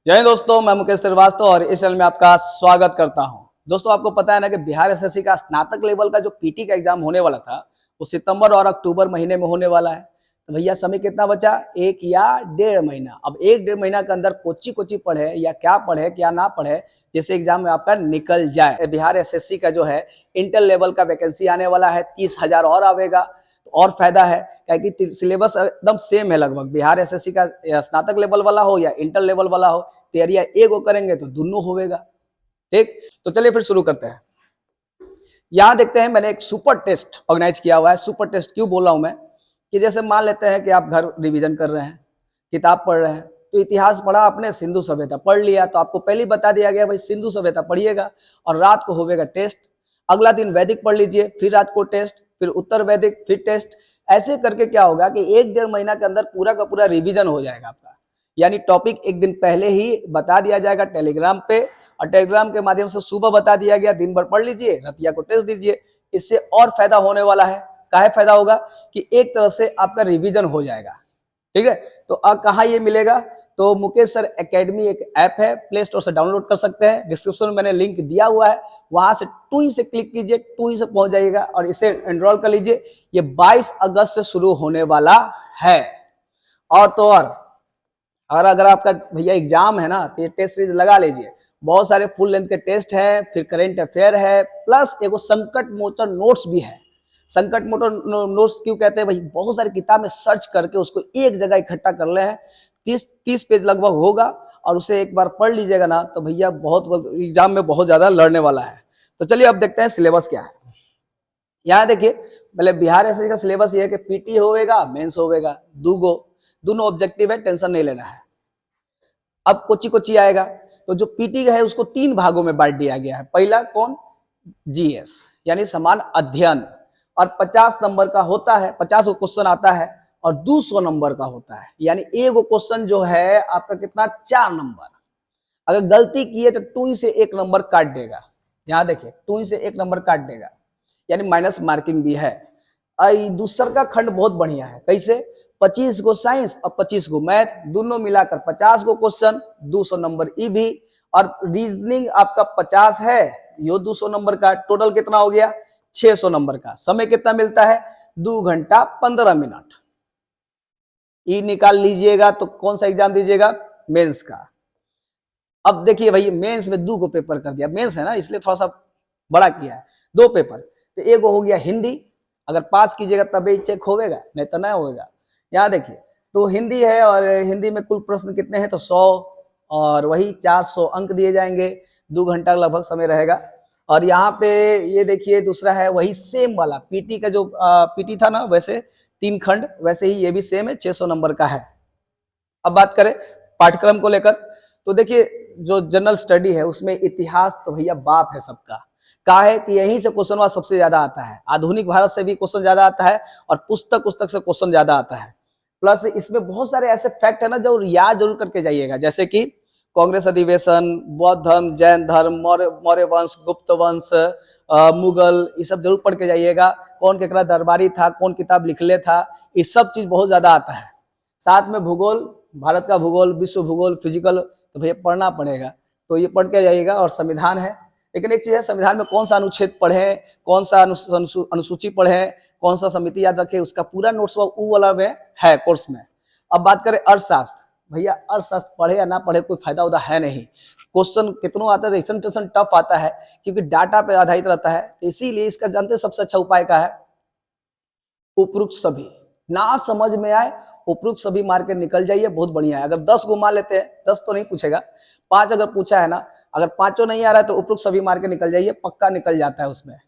जय हिंद दोस्तों, मैं मुकेश श्रीवास्तव और इस चैनल में आपका स्वागत करता हूं। दोस्तों, आपको पता है ना कि बिहार एसएससी का स्नातक लेवल का जो पीटी का एग्जाम होने वाला था वो सितंबर और अक्टूबर महीने में होने वाला है। तो भैया समय कितना बचा? 1 या 1.5 महीना। अब 1-1.5 महीना के अंदर कोची पढ़े या क्या ना पढ़े, जैसे एग्जाम में आपका निकल जाए। बिहार एसएससी का जो है इंटर लेवल का वैकेंसी आने वाला है, 30,000 और आवेगा तो और फायदा है, क्योंकि सिलेबस एकदम सेम है लगभग। बिहार एसएससी का स्नातक लेवल वाला हो या इंटर लेवल वाला हो, तैयारियां एगो करेंगे तो दोनों होगा। ठीक, तो चलिए फिर शुरू करते हैं। यहां देखते हैं, मैंने एक सुपर टेस्ट ऑर्गेनाइज किया हुआ है। सुपर टेस्ट क्यों बोल रहा हूं मैं, कि जैसे मान लेते हैं कि आप घर रिवीजन कर रहे हैं, किताब पढ़ रहे हैं, तो इतिहास पढ़ा आपने, सिंधु सभ्यता पढ़ लिया, तो आपको पहले बता दिया गया भाई सिंधु सभ्यता पढ़िएगा और रात को होगा टेस्ट। अगला दिन वैदिक पढ़ लीजिए, फिर रात को टेस्ट, फिर उत्तर वैदिक, फिर टेस्ट। ऐसे करके क्या होगा कि 1-1.5 महीना के अंदर पूरा का पूरा रिवीजन हो जाएगा आपका। यानी टॉपिक एक दिन पहले ही बता दिया जाएगा टेलीग्राम पे, और टेलीग्राम के माध्यम से सुबह बता दिया गया, दिन भर पढ़ लीजिए, रतिया को टेस्ट दीजिए। इससे और फायदा होने वाला है। काहे फायदा होगा कि एक तरह से आपका रिवीजन हो जाएगा। ठीक है, तो अब कहाँ ये मिलेगा? तो मुकेश सर एकेडमी एक ऐप है, प्ले स्टोर से डाउनलोड कर सकते हैं। डिस्क्रिप्शन में मैंने लिंक दिया हुआ है, वहां से टू से क्लिक कीजिए, टू से पहुंच जाइएगा और इसे एनरोल कर लीजिए। ये 22 अगस्त से शुरू होने वाला है। और तो और अगर आपका भैया एग्जाम है ना, तो ये टेस्ट सीरीज लगा लीजिए। बहुत सारे फुल लेंथ के टेस्ट है, फिर करेंट अफेयर है, प्लस एगो संकट मोचन नोट्स भी है। संकट मोचन नोट्स क्यों कहते हैं भाई? बहुत सारी किताब में सर्च करके उसको एक जगह इकट्ठा कर ले हैं। 30 पेज लगभग होगा, और उसे एक बार पढ़ लीजिएगा ना, तो भैया बहुत एग्जाम में बहुत ज्यादा लड़ने वाला है। तो चलिए अब देखते हैं सिलेबस क्या है। यहाँ देखिए, पहले बिहार एसएससी का सिलेबस ये है कि पीटी होगा, मेंस होगा, दोनों ऑब्जेक्टिव है, टेंशन नहीं लेना है। अब कोची आएगा, तो जो पीटी है उसको 3 भागों में बांट दिया गया है। पहला कौन? जीएस यानी समान अध्ययन, और 50 नंबर का होता है, 50 को क्वेश्चन आता है, और 200 नंबर का होता है। यानी एक क्वेश्चन जो है आपका कितना? 4 नंबर। अगर गलती किए तो 2 से 1 नंबर काट देगा। यहां देखिए, 2 से 1 नंबर काट देगा, यानी माइनस मार्किंग भी है। दूसरा का खंड बहुत बढ़िया है। कैसे? 25 को साइंस और 25 को मैथ, दोनों मिलाकर 50 को क्वेश्चन, 200 नंबर ई भी, और रीजनिंग आपका 50 है, यो 200 नंबर का। टोटल कितना हो गया? 600 नंबर का। समय कितना मिलता है? 2 घंटा 15 मिनट। ई निकाल लीजिएगा तो कौन सा एग्जाम दीजिएगा? मेंस का। अब देखिए भाई, मेंस में 2 को पेपर कर दिया, मेंस है ना इसलिए थोड़ा सा बड़ा किया है। 2 पेपर, तो एक हो गया हिंदी, अगर पास कीजिएगा तभी चेक होगा, नहीं तो नहीं होगा। यहाँ देखिए, तो हिंदी है, और हिंदी में कुल प्रश्न कितने हैं? तो 100, और वही 400 अंक दिए जाएंगे। 2 घंटा लगभग समय रहेगा। और यहाँ पे ये देखिए, दूसरा है वही सेम वाला पीटी का, जो पीटी था ना वैसे 3 खंड, वैसे ही ये भी सेम है, 600 नंबर का है। अब बात करें पाठ्यक्रम को लेकर, तो देखिए जो जनरल स्टडी है उसमें इतिहास तो भैया बाप है सबका। का है कि यहीं से क्वेश्चन सबसे ज्यादा आता है, आधुनिक भारत से भी क्वेश्चन ज्यादा आता है, और पुस्तक से क्वेश्चन ज्यादा आता है। प्लस इसमें बहुत सारे ऐसे फैक्ट है ना जो याद जरूर करके जाइएगा, जैसे कि कांग्रेस अधिवेशन, बौद्ध धर्म, जैन धर्म, मौर्य वंश, गुप्त वंश, मुगल, ये सब जरूर पढ़ के जाइएगा। कौन केकरा दरबारी था, कौन किताब लिखले था, ये सब चीज बहुत ज्यादा आता है। साथ में भूगोल, भारत का भूगोल, विश्व भूगोल, फिजिकल, तो भैया पढ़ना पड़ेगा, तो ये पढ़ के जाइएगा। और संविधान है, लेकिन एक चीज है, संविधान में कौन सा अनुच्छेद पढ़े, कौन सा अनुसूची पढ़े, कौन सा समिति याद रखे, उसका पूरा नोट्स वो वाला में है कोर्स में। अब बात करें अर्थशास्त्र, भैया अर्थशास्त्र पढ़े या ना पढ़े कोई फायदा उदा है नहीं। क्वेश्चन कितनों आता है, टेंशन टफ आता है, क्योंकि डाटा पे आधारित रहता है। तो इसीलिए इसका जानते सबसे अच्छा उपाय का है, उपरोक्त सभी। ना समझ में आए, उपरोक्त सभी मार के निकल जाइए, बहुत बढ़िया है। अगर 10 को मान लेते हैं, 10 तो नहीं पूछेगा, 5 अगर पूछा है ना, अगर 5 नहीं आ रहा है तो उपरोक्त सभी मार के निकल जाइए, पक्का निकल जाता है उसमें।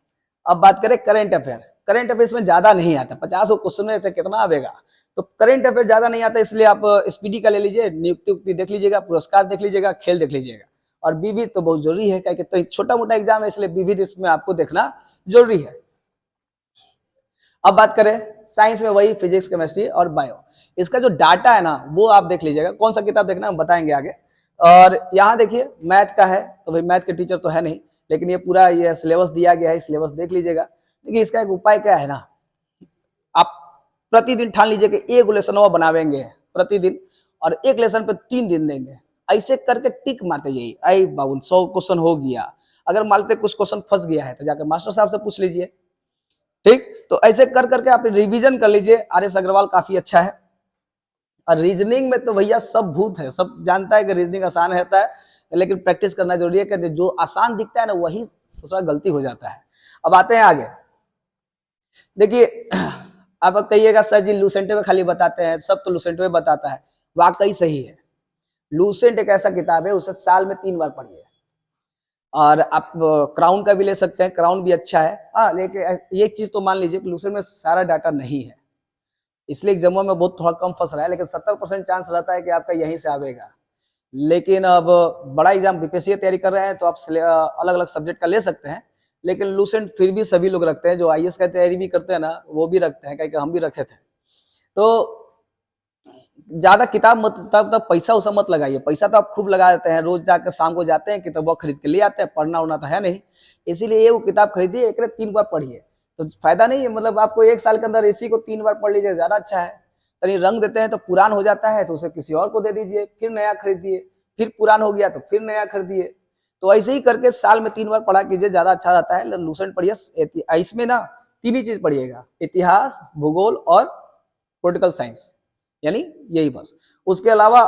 अब बात करें करेंट अफेयर, करेंट अफेयर में ज्यादा नहीं आता, 50 क्वेश्चन में कितना आवेगा, तो करेंट अफेयर ज्यादा नहीं आता, इसलिए आप स्पीडी का ले लीजिए, नियुक्ति उक्ति देख लीजिएगा, पुरस्कार देख लीजिएगा, खेल देख लीजिएगा। और विविध तो बहुत जरूरी है, क्योंकि तो छोटा मोटा एग्जाम है, इसलिए विविध इसमें आपको देखना जरूरी है। अब बात करें साइंस में, वही फिजिक्स, केमिस्ट्री और बायो। इसका जो डाटा है ना वो आप देख लीजिएगा, कौन सा किताब देखना हम बताएंगे आगे। और यहाँ देखिए मैथ का है, तो भाई मैथ के टीचर तो है नहीं, लेकिन ये पूरा ये सिलेबस दिया गया है, सिलेबस देख लीजिएगा। देखिए इसका एक उपाय क्या है ना, आप प्रतिदिन ठान लीजिए कि एक लेसन बनावेंगे प्रतिदिन, और एक लेसन पे 3 दिन देंगे। ऐसे करके टिक मारते जाइए, आई बाबू 100 क्वेश्चन हो गया। अगर मान लेते कुछ क्वेश्चन फंस गया है तो जाकर मास्टर साहब से पूछ लीजिए। ठीक, तो ऐसे कर करके आप रिवीजन कर लीजिए। आर.एस. अग्रवाल काफी अच्छा है। और रीजनिंग में तो भैया सब भूत है, सब जानता है कि रीजनिंग आसान रहता है, लेकिन प्रैक्टिस करना जरूरी है कि जो आसान दिखता है ना वही गलती हो जाता है। अब आते हैं आगे। देखिए आप कहिएगा सर जी लूसेंट में खाली बताते हैं, सब तो लूसेंट में बताता है, वाकई सही है। लूसेंट एक ऐसा किताब है, उसे साल में 3 बार पढ़िए। और आप क्राउन का भी ले सकते हैं, क्राउन भी अच्छा है। हाँ, लेकिन ये चीज तो मान लीजिए कि लूसेंट में सारा डाटा नहीं है, इसलिए एग्जामों में बहुत थोड़ा कम फंस रहा है, लेकिन 70% चांस रहता है कि आपका यहीं से आवेगा। लेकिन अब बड़ा एग्जाम बीपीएससी की तैयारी कर रहे हैं तो आप अलग अलग सब्जेक्ट का ले सकते हैं, लेकिन लूसेंट फिर भी सभी लोग रखते हैं। जो आईएएस का तैयारी भी करते हैं ना वो भी रखते हैं, क्योंकि हम भी रखे थे। तो ज्यादा किताब मत तब पैसा उसा मत लगाइए। पैसा तो आप खूब लगा देते हैं, रोज जाकर शाम को जाते हैं किताब खरीद के ले आते हैं, पढ़ना उड़ना तो है नहीं। इसीलिए ये वो किताब खरीदिए, एक 3 बार पढ़िए तो फायदा नहीं है। मतलब आपको 1 साल के अंदर इसी को 3 बार पढ़ लीजिए, ज्यादा अच्छा है। कहीं रंग देते हैं तो पुरान हो जाता है तो उसे किसी और को दे दीजिए, फिर नया खरीदिए, फिर पुरान हो गया तो फिर नया खरीदिए। तो ऐसे ही करके साल में 3 बार पढ़ा कीजिए, ज्यादा अच्छा रहता है। लूसेंट पढ़िए, इसमें ना 3 ही चीज पढ़िएगा, इतिहास, भूगोल और पॉलिटिकल साइंस, यानी यही बस। उसके अलावा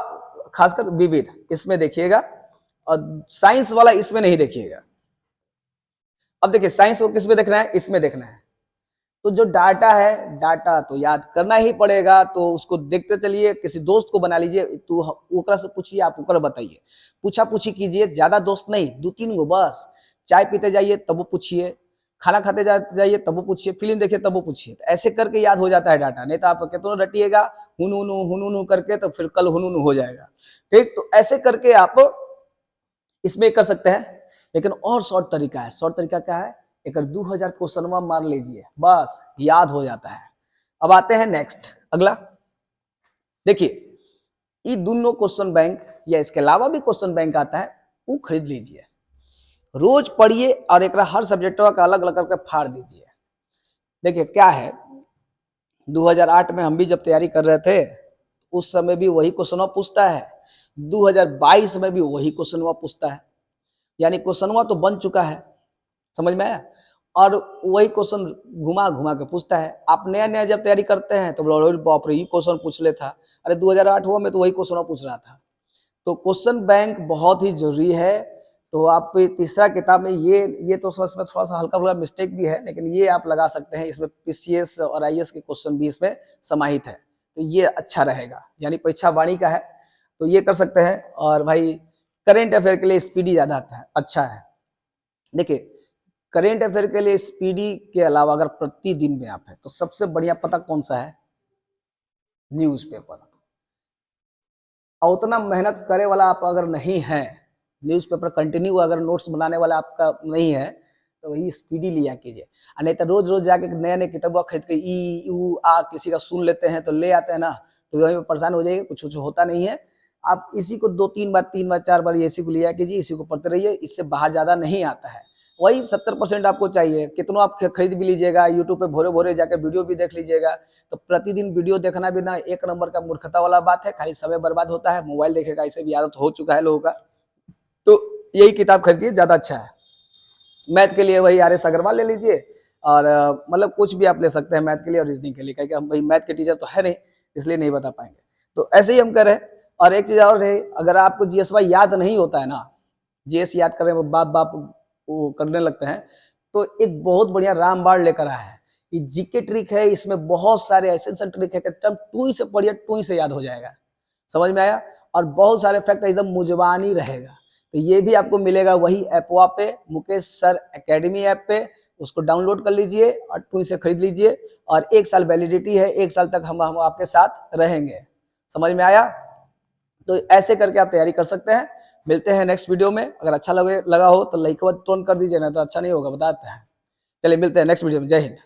खासकर विविध इसमें देखिएगा, और साइंस वाला इसमें नहीं देखिएगा। अब देखिए साइंस को किस में देखना है, इसमें देखना है। तो जो डाटा है, डाटा तो याद करना ही पड़ेगा, तो उसको देखते चलिए। किसी दोस्त को बना लीजिए, तो ओकरा से पूछिए, आप ओकरा बताइए, पूछा पूछी कीजिए। ज्यादा दोस्त नहीं, 2-3 गो बस। चाय पीते जाइए तब वो पूछिए, खाना खाते जाइए तब वो पूछिए, फिल्म देखिए तब वो पूछिए। तो ऐसे करके याद हो जाता है डाटा। नहीं तो आप कितना रटिएगा हुन करके, तो फिर कल हुन हो जाएगा। ठीक, तो ऐसे करके आप इसमें कर सकते हैं। लेकिन और शॉर्ट तरीका है। शॉर्ट तरीका क्या है, एक 2000 क्वेश्चन मार लीजिए, बस याद हो जाता है। अब आते हैं नेक्स्ट, अगला। देखिए ये दोनों क्वेश्चन बैंक या इसके अलावा भी क्वेश्चन बैंक आता है, वो खरीद लीजिए, रोज पढ़िए और एक हर सब्जेक्ट का अलग अलग करके फाड़ दीजिए। देखिए क्या है, 2008 में हम भी जब तैयारी कर रहे थे उस समय भी वही क्वेश्चन पूछता है, 2022 में भी वही क्वेश्चन पूछता है, यानी क्वेश्चन तो बन चुका है, समझ में आया। और वही क्वेश्चन घुमा घुमा के पूछता है। आप नया नया जब तैयारी करते हैं तो बाप रे ये क्वेश्चन पूछ लेता, अरे 2008 हुआ में तो वही क्वेश्चन पूछ रहा था। तो क्वेश्चन बैंक बहुत ही जरूरी है। तो आप तीसरा किताब में ये तो इसमें थोड़ा सा हल्का फुल्का मिस्टेक भी है, लेकिन ये आप लगा सकते हैं। इसमें पीसीएस और आईएएस के क्वेश्चन भी इसमें समाहित है, तो ये अच्छा रहेगा, यानी परीक्षा वाणी का है तो ये कर सकते हैं। और भाई करेंट अफेयर के लिए स्पीडी ज्यादा आता है, अच्छा है। देखिए करेंट अफेयर के लिए स्पीडी के अलावा अगर प्रतिदिन में आप है तो सबसे बढ़िया पता कौन सा है, न्यूज़पेपर। और उतना मेहनत करे वाला आप अगर नहीं है, न्यूज़पेपर कंटिन्यू अगर नोट्स बनाने वाला आपका नहीं है, तो वही स्पीडी लिया कीजिए। और नहीं तो रोज रोज जाके नए नए किताबें खरीद के ई ऊ आ किसी का सुन लेते हैं तो ले आते हैं ना, तो वहीं परेशान हो जाएंगे, कुछ कुछ होता नहीं है। आप इसी को 2-3 बार 3 बार 4 बार इसी को लिया कीजिए, इसी को पढ़ते रहिए, इससे बाहर ज्यादा नहीं आता है। वही 70% आपको चाहिए, कितना आप खरीद भी लीजिएगा, यूट्यूब पे भोरे भोरे जाकर वीडियो भी देख लीजिएगा। तो प्रतिदिन वीडियो देखना भी ना एक नंबर का मूर्खता वाला बात है, खाली समय बर्बाद होता है। मोबाइल देखेगा, इसे भी आदत हो चुका है लोगों का। तो यही किताब खरीदिए, ज्यादा अच्छा है। मैथ के लिए वही आर.एस. अग्रवाल ले लीजिए, और मतलब कुछ भी आप ले सकते हैं मैथ के लिए और रीजनिंग के लिए, क्योंकि हम भाई मैथ के टीचर तो है नहीं, इसलिए नहीं बता पाएंगे। तो ऐसे ही हम कर रहे हैं। और एक चीज और है, अगर आपको जीएसवाई याद नहीं होता है ना, जीएस याद करने में बाप बाप वो करने लगते हैं, तो एक बहुत बढ़िया रामबाण लेकर आया है। ये जीके ट्रिक है, इसमें बहुत सारे ऐसे ट्रिक है कि टर्म टू से पढ़िए, टू से याद हो जाएगा, समझ में आया। और बहुत सारे फैक्ट एकदम मुजबानी रहेगा। तो ये भी आपको मिलेगा वही ऐपवा पे, मुकेश सर एकेडमी ऐप पे, उसको डाउनलोड कर लीजिए और टू से खरीद लीजिए। और 1 साल वैलिडिटी है, 1 साल तक हम आपके साथ रहेंगे, समझ में आया। तो ऐसे करके आप तैयारी कर सकते हैं। मिलते हैं नेक्स्ट वीडियो में। अगर अच्छा लगा हो तो लाइक तुरंत कर दीजिए, ना तो अच्छा नहीं होगा, बताते हैं। चलिए मिलते हैं नेक्स्ट वीडियो में। जय हिंद।